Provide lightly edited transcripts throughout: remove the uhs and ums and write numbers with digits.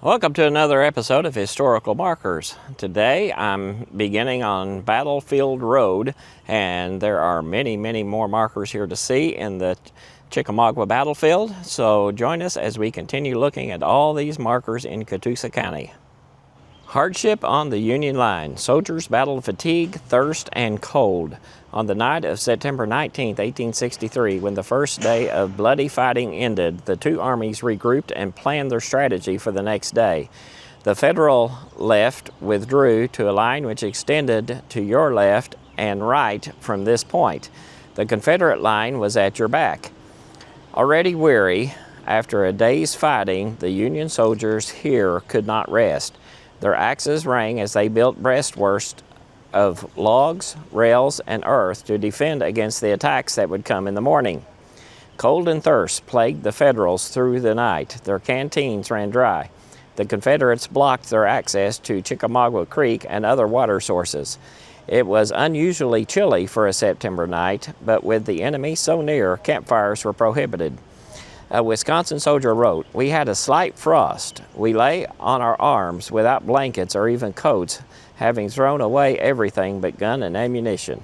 Welcome to another episode of Historical Markers. Today I'm beginning on Battlefield Road, and there are many more markers here to see in the Chickamauga battlefield, so join us as we continue looking at all these markers in Catoosa County. Hardship on the Union line. Soldiers battled fatigue, thirst, and cold. On the night of September 19, 1863, when the first day of bloody fighting ended, the two armies regrouped and planned their strategy for the next day. The Federal left withdrew to a line which extended to your left and right from this point. The Confederate line was at your back. Already weary, after a day's fighting, the Union soldiers here could not rest. Their axes rang as they built breastworks of logs, rails, and earth to defend against the attacks that would come in the morning. Cold and thirst plagued the Federals through the night. Their canteens ran dry. The Confederates blocked their access to Chickamauga Creek and other water sources. It was unusually chilly for a September night, but with the enemy so near, campfires were prohibited. A Wisconsin soldier wrote, "We had a slight frost. We lay on our arms without blankets or even coats, having thrown away everything but gun and ammunition."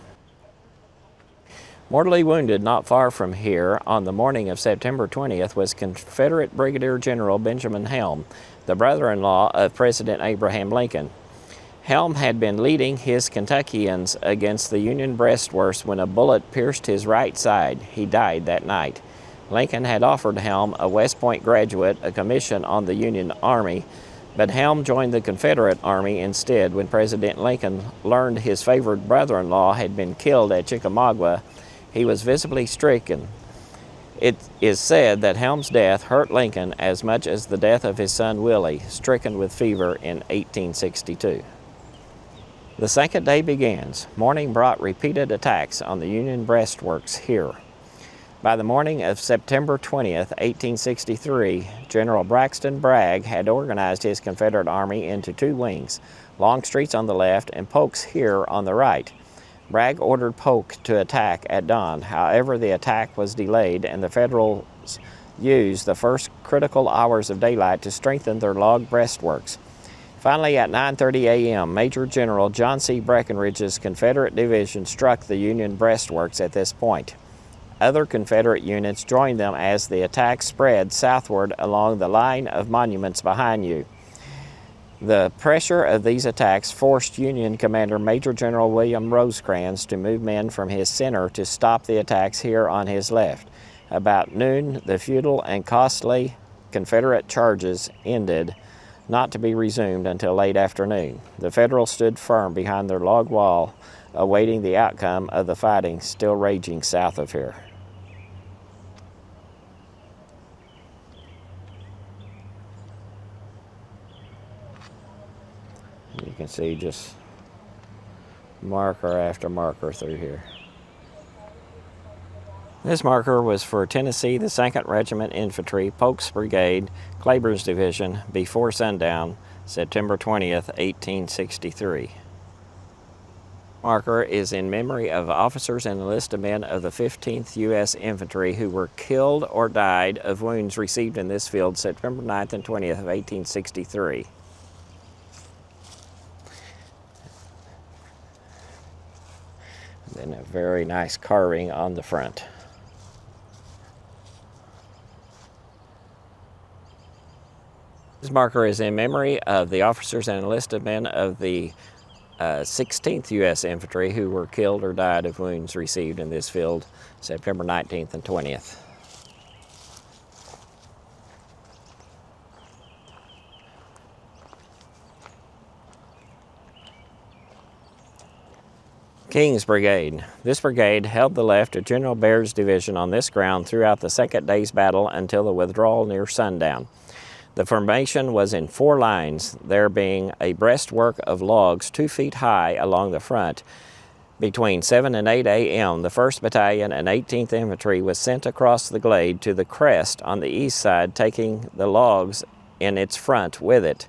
Mortally wounded not far from here on the morning of September 20th was Confederate Brigadier General Benjamin Helm, the brother-in-law of President Abraham Lincoln. Helm had been leading his Kentuckians against the Union breastworks when a bullet pierced his right side. He died that night. Lincoln had offered Helm, a West Point graduate, a commission on the Union Army, but Helm joined the Confederate Army instead. When President Lincoln learned his favored brother-in-law had been killed at Chickamauga, he was visibly stricken. It is said that Helm's death hurt Lincoln as much as the death of his son Willie, stricken with fever in 1862. The second day begins. Morning brought repeated attacks on the Union breastworks here. By the morning of September 20th, 1863, General Braxton Bragg had organized his Confederate Army into two wings, Longstreet's on the left and Polk's here on the right. Bragg ordered Polk to attack at dawn. However, the attack was delayed, and the Federals used the first critical hours of daylight to strengthen their log breastworks. Finally, at 9:30 a.m., Major General John C. Breckinridge's Confederate division struck the Union breastworks at this point. Other Confederate units joined them as the attack spread southward along the line of monuments behind you. The pressure of these attacks forced Union Commander Major General William Rosecrans to move men from his center to stop the attacks here on his left. About noon, the futile and costly Confederate charges ended, not to be resumed until late afternoon. The Federals stood firm behind their log wall, awaiting the outcome of the fighting still raging south of here. You can see just marker after marker through here. This marker was for Tennessee, the 2nd Regiment Infantry, Polk's Brigade, Claiborne's Division, before sundown, September 20th, 1863. Marker is in memory of officers and enlisted men of the 15th U.S. Infantry who were killed or died of wounds received in this field September 9th and 20th of 1863. And a very nice carving on the front. This marker is in memory of the officers and enlisted men of the 16th U.S. Infantry who were killed or died of wounds received in this field September 19th and 20th. King's Brigade. This brigade held the left of General Baird's division on this ground throughout the second day's battle until the withdrawal near sundown. The formation was in 4 lines, there being a breastwork of logs 2 feet high along the front. Between 7 and 8 a.m., the 1st Battalion and 18th Infantry was sent across the glade to the crest on the east side, taking the logs in its front with it.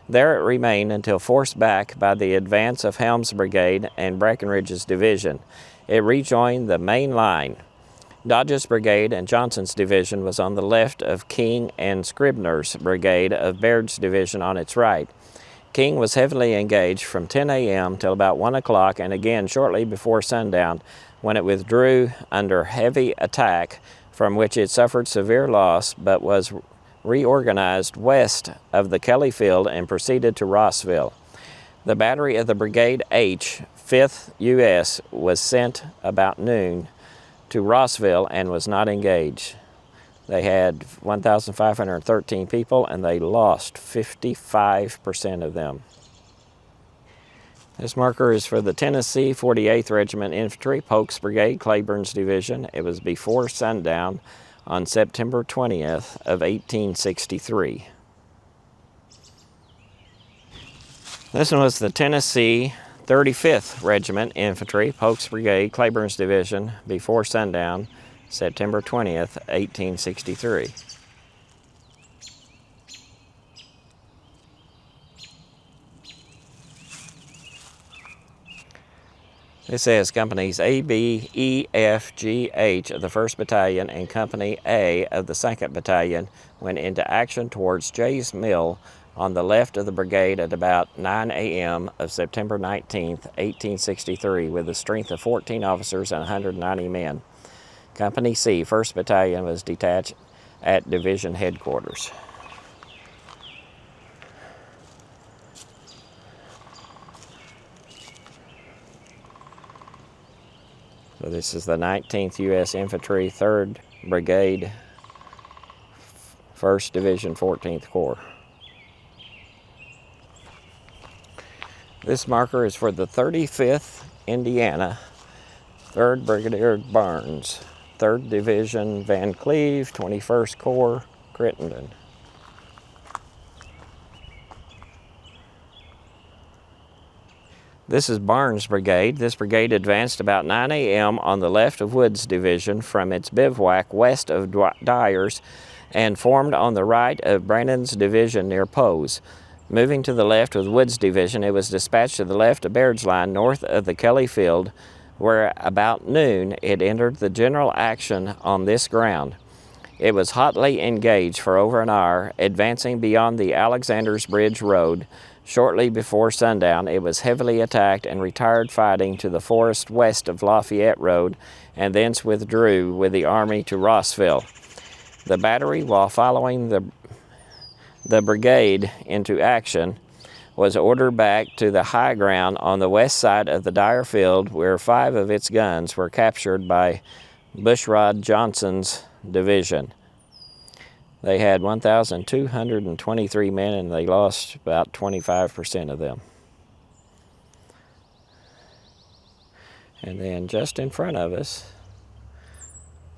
There it remained until forced back by the advance of Helm's Brigade and Breckinridge's division. It rejoined the main line. Dodge's brigade and Johnson's division was on the left of King and Scribner's brigade of Baird's division on its right. King was heavily engaged from 10 a.m. till about 1 o'clock and again shortly before sundown, when it withdrew under heavy attack, from which it suffered severe loss, but was reorganized west of the Kelly Field and proceeded to Rossville. The battery of the Brigade H, 5th U.S., was sent about noon to Rossville and was not engaged. They had 1,513 people, and they lost 55% of them. This marker is for the Tennessee 48th Regiment Infantry, Polk's Brigade, Claiborne's Division. It was before sundown on September 20th of 1863. This one was the Tennessee 35th Regiment Infantry, Polk's Brigade, Claiborne's Division, before sundown, September 20th, 1863. This says Companies A, B, E, F, G, H of the 1st Battalion and Company A of the 2nd Battalion went into action towards Jay's Mill on the left of the brigade at about 9 a.m. of September 19, 1863, with a strength of 14 officers and 190 men. Company C, 1st Battalion, was detached at division headquarters. So this is the 19th U.S. Infantry, 3rd Brigade, 1st Division, 14th Corps. This marker is for the 35th Indiana, 3rd Brigadier Barnes, 3rd Division, Van Cleve, 21st Corps, Crittenden. This is Barnes Brigade. This brigade advanced about 9 a.m. on the left of Wood's division from its bivouac west of Dyer's and formed on the right of Brannan's division near Poe's. Moving to the left with Wood's division, it was dispatched to the left of Baird's line north of the Kelly Field, where about noon it entered the general action on this ground. It was hotly engaged for over an hour, advancing beyond the Alexander's Bridge Road. Shortly before sundown, it was heavily attacked and retired fighting to the forest west of Lafayette Road, and thence withdrew with the army to Rossville. The battery, while following the brigade into action, was ordered back to the high ground on the west side of the Dyer Field, where 5 of its guns were captured by Bushrod Johnson's division. They had 1,223 men, and they lost about 25% of them. And then just in front of us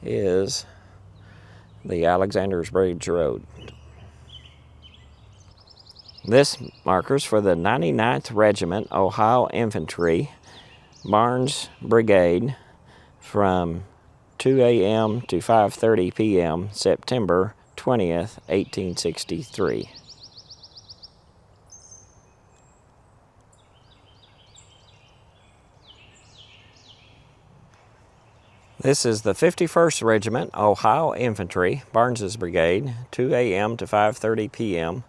is the Alexander's Bridge Road. This markers for the 99th Regiment, Ohio Infantry, Barnes Brigade, from 2 a.m. to 5:30 p.m., September 20th, 1863. This is the 51st Regiment, Ohio Infantry, Barnes's Brigade, 2 a.m. to 5:30 p.m.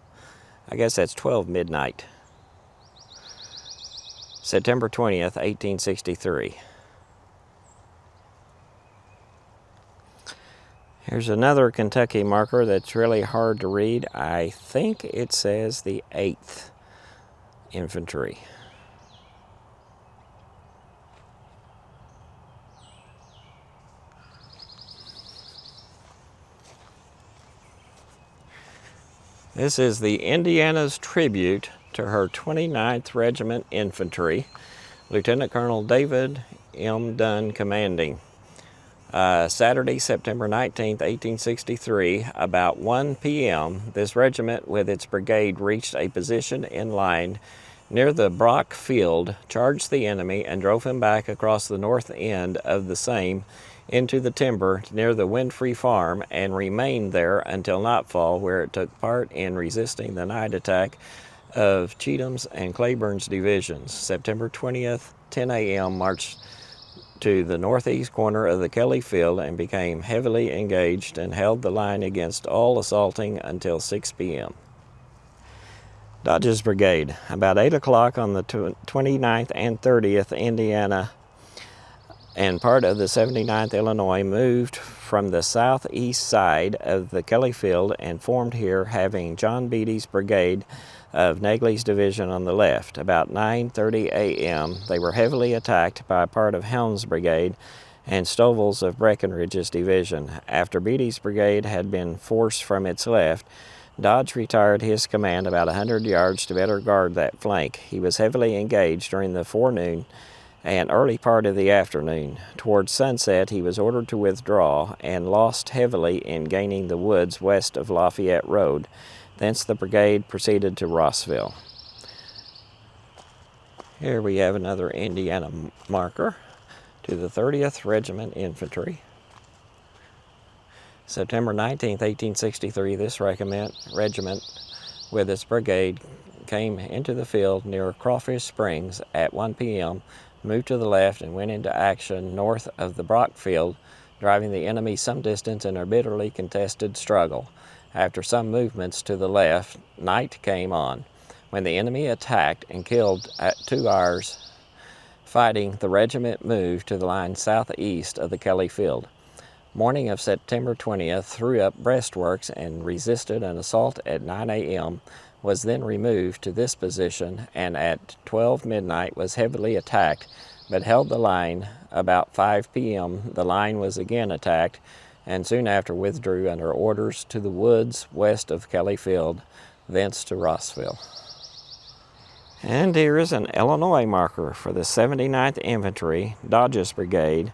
I guess that's 12 midnight. September 20th, 1863. Here's another Kentucky marker that's really hard to read. I think it says the 8th Infantry. This is the Indiana's tribute to her 29th Regiment Infantry, Lieutenant Colonel David M. Dunn commanding. Saturday, September 19th, 1863, about 1 p.m., this regiment with its brigade reached a position in line near the Brock Field, charged the enemy, and drove him back across the north end of the same into the timber near the Winfrey Farm, and remained there until nightfall, where it took part in resisting the night attack of Cheatham's and Claiborne's divisions. September 20th, 10 a.m., marched to the northeast corner of the Kelly Field and became heavily engaged and held the line against all assaulting until 6 p.m. Dodge's Brigade. About 8 o'clock on the 29th and 30th, Indiana and part of the 79th Illinois moved from the southeast side of the Kelly Field and formed here, having John Beatty's brigade of Nagley's division on the left. About 9:30 a.m., they were heavily attacked by part of Helm's brigade and Stovall's of Breckinridge's division. After Beatty's brigade had been forced from its left, Dodge retired his command about 100 yards to better guard that flank. He was heavily engaged during the forenoon and early part of the afternoon. Towards sunset, he was ordered to withdraw and lost heavily in gaining the woods west of Lafayette Road. Thence the brigade proceeded to Rossville. Here we have another Indiana marker to the 30th Regiment Infantry. September 19, 1863, this regiment with its brigade came into the field near Crawfish Springs at 1 p.m., moved to the left and went into action north of the Brock Field, driving the enemy some distance in a bitterly contested struggle. After some movements to the left, night came on. When the enemy attacked and killed at 2 hours fighting, the regiment moved to the line southeast of the Kelly Field. Morning of September 20th, threw up breastworks and resisted an assault at 9 a.m., was then removed to this position, and at 12 midnight was heavily attacked, but held the line. About 5 p.m. the line was again attacked, and soon after withdrew under orders to the woods west of Kelly Field, thence to Rossville. And here is an Illinois marker for the 79th Infantry, Dodge's Brigade,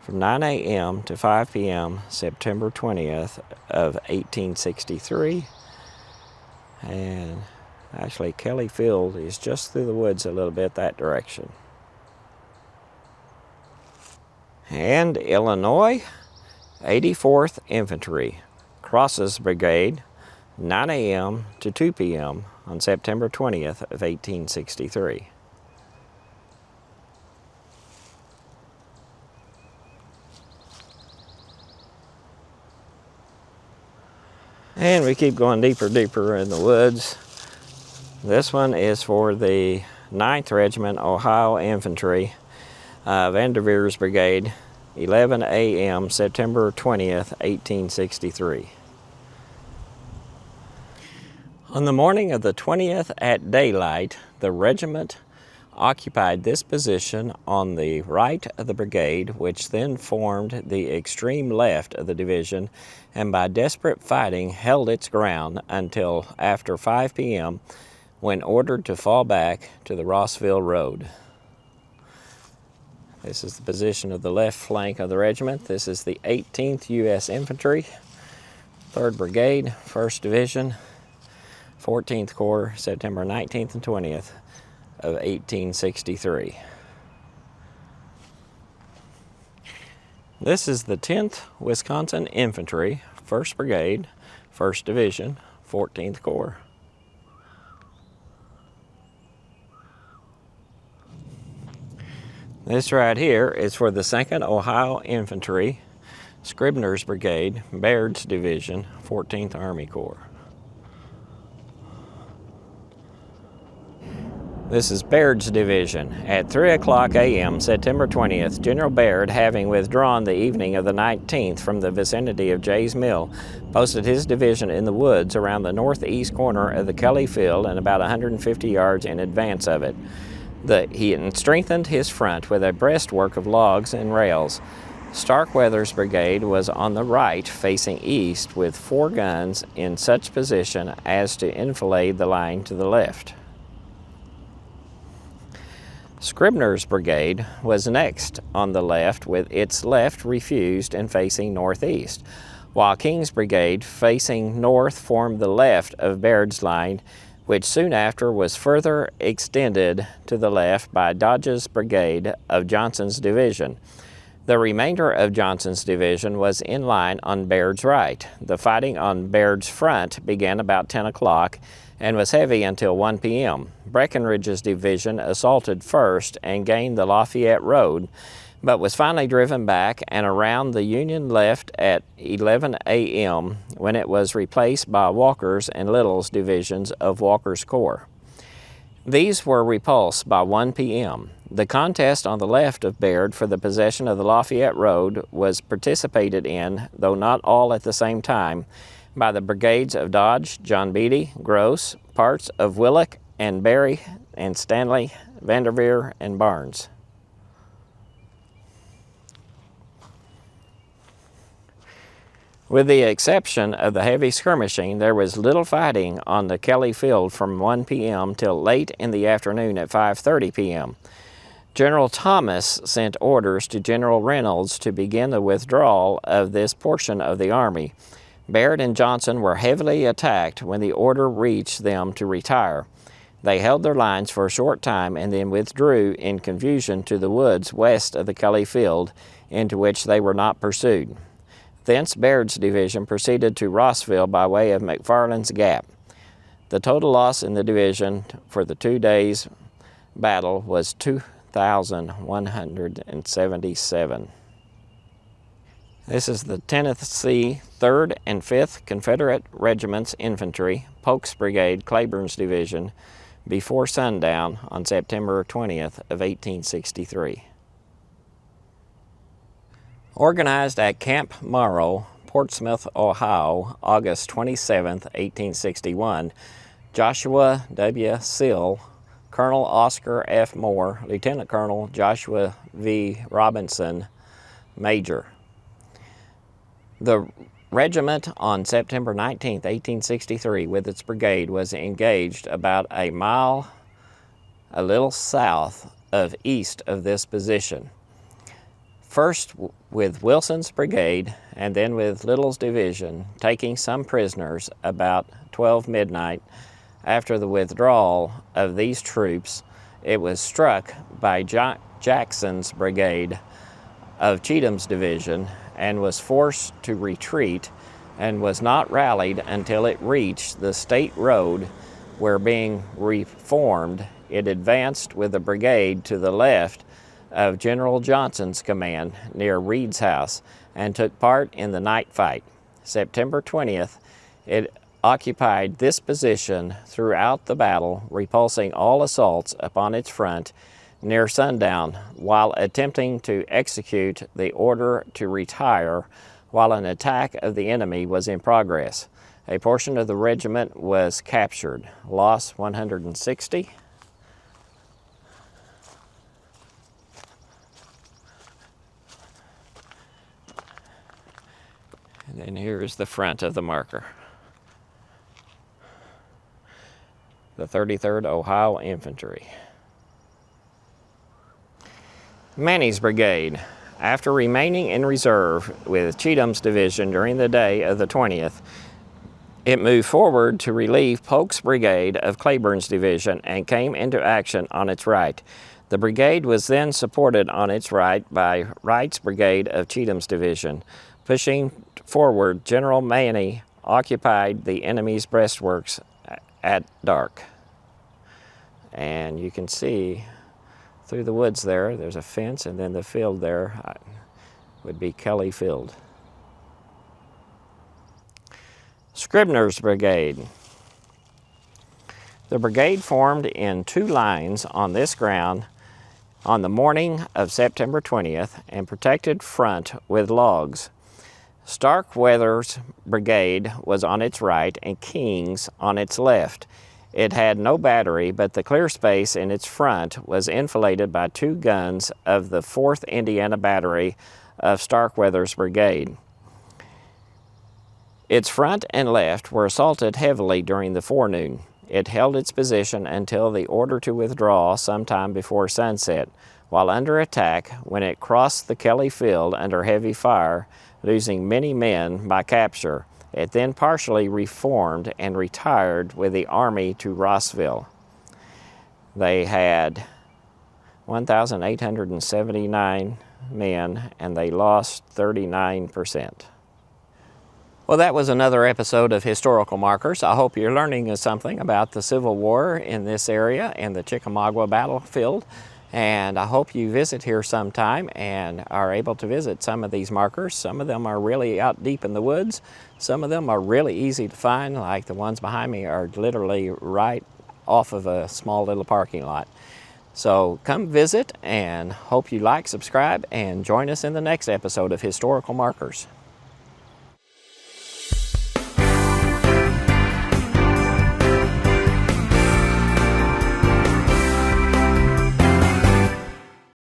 from 9 a.m. to 5 p.m., September 20th of 1863. And actually, Kelly Field is just through the woods a little bit that direction. And Illinois, 84th Infantry, Cross's Brigade, 9 a.m. to 2 p.m. on September 20th of 1863. And we keep going deeper in the woods. This one is for the 9th Regiment, Ohio Infantry, Vanderveer's Brigade, 11 a.m., September 20th, 1863. On the morning of the 20th at daylight, the regiment occupied this position on the right of the brigade, which then formed the extreme left of the division, and by desperate fighting held its ground until after 5 p.m., when ordered to fall back to the Rossville Road. This is the position of the left flank of the regiment. This is the 18th U.S. Infantry, 3rd Brigade, 1st Division, 14th Corps, September 19th and 20th. Of 1863. This is the 10th Wisconsin Infantry, 1st Brigade, 1st Division, 14th Corps. This right here is for the 2nd Ohio Infantry, Scribner's Brigade, Baird's Division, 14th Army Corps. This is Baird's division. At 3 o'clock a.m., September 20th, General Baird, having withdrawn the evening of the 19th from the vicinity of Jay's Mill, posted his division in the woods around the northeast corner of the Kelly Field and about 150 yards in advance of it. He strengthened his front with a breastwork of logs and rails. Starkweather's brigade was on the right, facing east, with 4 guns in such position as to enfilade the line to the left. Scribner's brigade was next on the left, with its left refused and facing northeast, while King's brigade, facing north, formed the left of Baird's line, which soon after was further extended to the left by Dodge's brigade of Johnson's division. The remainder of Johnson's division was in line on Baird's right. The fighting on Baird's front began about 10 o'clock and was heavy until 1 p.m. Breckinridge's division assaulted first and gained the Lafayette Road, but was finally driven back and around the Union left at 11 a.m. when it was replaced by Walker's and Little's divisions of Walker's Corps. These were repulsed by 1 p.m. The contest on the left of Baird for the possession of the Lafayette Road was participated in, though not all at the same time, by the brigades of Dodge, John Beatty, Gross, parts of Willock and Berry and Stanley, Vanderveer, and Barnes. With the exception of the heavy skirmishing, there was little fighting on the Kelly Field from 1 p.m. till late in the afternoon at 5:30 p.m. General Thomas sent orders to General Reynolds to begin the withdrawal of this portion of the army. Baird and Johnson were heavily attacked when the order reached them to retire. They held their lines for a short time and then withdrew in confusion to the woods west of the Kelly Field, into which they were not pursued. Thence Baird's division proceeded to Rossville by way of McFarland's Gap. The total loss in the division for the 2 days' battle was 2,177. This is the Tennessee 3rd and 5th Confederate Regiments Infantry, Polk's Brigade, Claiborne's Division, before sundown on September 20th of 1863. Organized at Camp Morrow, Portsmouth, Ohio, August 27, 1861, Joshua W. Sill, Colonel Oscar F. Moore, Lieutenant Colonel Joshua V. Robinson, Major. The regiment on September 19, 1863, with its brigade, was engaged about a mile a little south of east of this position. First with Wilson's brigade and then with Little's division, taking some prisoners about 12 midnight. After the withdrawal of these troops, it was struck by Jackson's brigade of Cheatham's division and was forced to retreat and was not rallied until it reached the state road, where being reformed, it advanced with a brigade to the left of General Johnson's command near Reed's house and took part in the night fight. September 20th, it occupied this position throughout the battle, repulsing all assaults upon its front near sundown while attempting to execute the order to retire while an attack of the enemy was in progress. A portion of the regiment was captured. Loss 160. And then here is the front of the marker. The 33rd Ohio Infantry. Manny's Brigade. After remaining in reserve with Cheatham's division during the day of the 20th, it moved forward to relieve Polk's brigade of Claiborne's division and came into action on its right. The brigade was then supported on its right by Wright's brigade of Cheatham's division. Pushing forward, General Manny occupied the enemy's breastworks at dark. And you can see through the woods there's a fence, and then the field there would be Kelly Field. Scribner's Brigade. The brigade formed in 2 lines on this ground on the morning of September 20th and protected front with logs. Starkweather's brigade was on its right and King's on its left. It had no battery, but the clear space in its front was enfiladed by 2 guns of the 4th Indiana Battery of Starkweather's brigade. Its front and left were assaulted heavily during the forenoon. It held its position until the order to withdraw sometime before sunset, while under attack when it crossed the Kelly Field under heavy fire, losing many men by capture. It then partially reformed and retired with the army to Rossville. They had 1,879 men, and they lost 39%. Well, that was another episode of Historical Markers. I hope you're learning something about the Civil War in this area and the Chickamauga battlefield. And I hope you visit here sometime and are able to visit some of these markers. Some of them are really out deep in the woods. Some of them are really easy to find, like the ones behind me are literally right off of a small little parking lot. So come visit, and hope you like, subscribe, and join us in the next episode of Historical Markers.